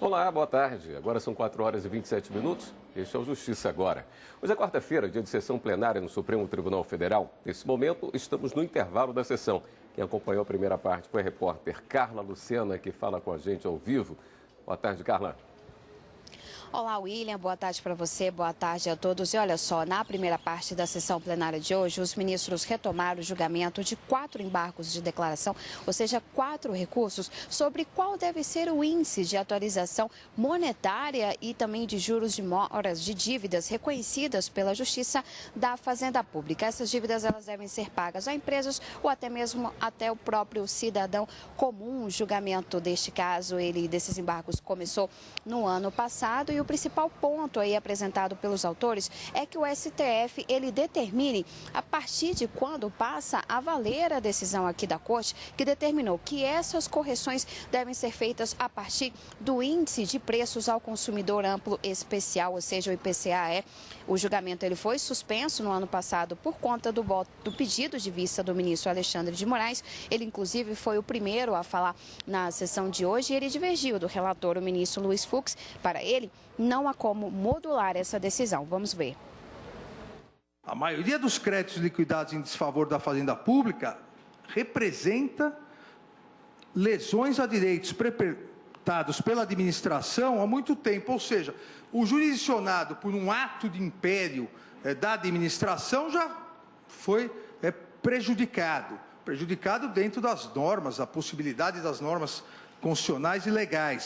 Olá, boa tarde. Agora são 4 horas e 27 minutos. Este é o Justiça Agora. Hoje é quarta-feira, dia de sessão plenária no Supremo Tribunal Federal. Nesse momento, estamos no intervalo da sessão. Quem acompanhou a primeira parte foi a repórter Carla Lucena, que fala com a gente ao vivo. Boa tarde, Carla. Olá, William. Boa tarde para você, boa tarde a todos. E olha só, na primeira parte da sessão plenária de hoje, os ministros retomaram o julgamento de 4 embargos de declaração, ou seja, 4 recursos, sobre qual deve ser o índice de atualização monetária e também de juros de moras de dívidas reconhecidas pela Justiça da Fazenda Pública. Essas dívidas elas devem ser pagas a empresas ou até mesmo até o próprio cidadão comum. O julgamento deste caso, desses embargos, começou no ano passado e o principal ponto aí apresentado pelos autores é que o STF ele determine a partir de quando passa a valer a decisão aqui da Corte, que determinou que essas correções devem ser feitas a partir do índice de preços ao consumidor amplo especial, ou seja, o IPCA. O julgamento ele foi suspenso no ano passado por conta do pedido de vista do ministro Alexandre de Moraes. Ele, inclusive, foi o primeiro a falar na sessão de hoje e ele divergiu do relator, o ministro Luiz Fux. Para ele, não há como modular essa decisão. Vamos ver. A maioria dos créditos liquidados em desfavor da Fazenda Pública representa lesões a direitos perpetrados pela administração há muito tempo. Ou seja, o jurisdicionado por um ato de império da administração já foi prejudicado dentro das normas, a possibilidade das normas constitucionais e legais.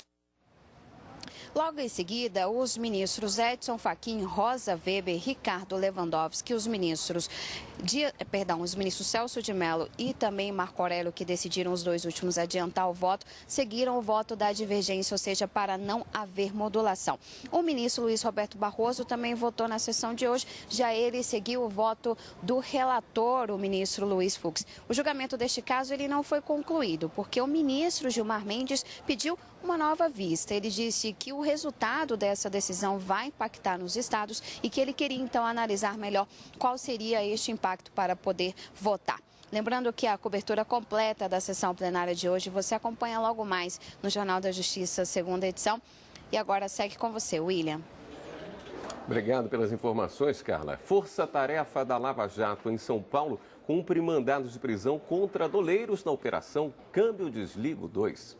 Logo em seguida, os ministros Edson Fachin, Rosa Weber, Ricardo Lewandowski, os ministros Celso de Mello e também Marco Aurélio, que decidiram os dois últimos adiantar o voto, seguiram o voto da divergência, ou seja, para não haver modulação. O ministro Luiz Roberto Barroso também votou na sessão de hoje, já ele seguiu o voto do relator, o ministro Luiz Fux. O julgamento deste caso ele não foi concluído, porque o ministro Gilmar Mendes pediu uma nova vista. Ele disse que o resultado dessa decisão vai impactar nos estados e que ele queria então analisar melhor qual seria este impacto para poder votar. Lembrando que a cobertura completa da sessão plenária de hoje você acompanha logo mais no Jornal da Justiça, segunda edição. E agora segue com você, William. Obrigado pelas informações, Carla. Força-tarefa da Lava Jato em São Paulo cumpre mandados de prisão contra doleiros na Operação Câmbio Desligo 2.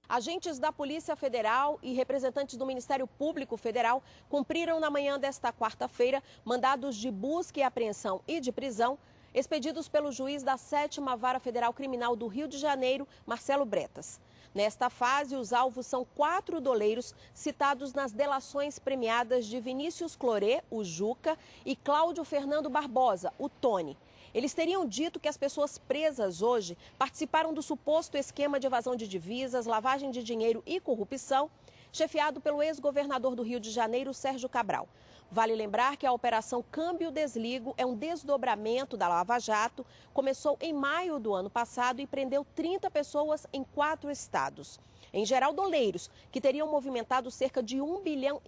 Agentes da Polícia Federal e representantes do Ministério Público Federal cumpriram na manhã desta quarta-feira mandados de busca e apreensão e de prisão expedidos pelo juiz da 7ª Vara Federal Criminal do Rio de Janeiro, Marcelo Bretas. Nesta fase, os alvos são 4 doleiros citados nas delações premiadas de Vinícius Cloré, o Juca, e Cláudio Fernando Barbosa, o Tony. Eles teriam dito que as pessoas presas hoje participaram do suposto esquema de evasão de divisas, lavagem de dinheiro e corrupção, chefiado pelo ex-governador do Rio de Janeiro, Sérgio Cabral. Vale lembrar que a Operação Câmbio Desligo é um desdobramento da Lava Jato, começou em maio do ano passado e prendeu 30 pessoas em 4 estados. Em geral, doleiros, que teriam movimentado cerca de R$1,5 bilhão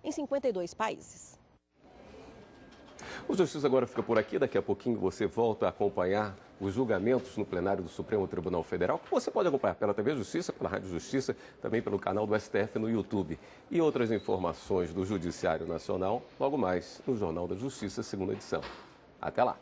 em 52 países. O Justiça Agora fica por aqui. Daqui a pouquinho você volta a acompanhar os julgamentos no plenário do Supremo Tribunal Federal, que você pode acompanhar pela TV Justiça, pela Rádio Justiça, também pelo canal do STF no YouTube. E outras informações do Judiciário Nacional, logo mais no Jornal da Justiça, segunda edição. Até lá!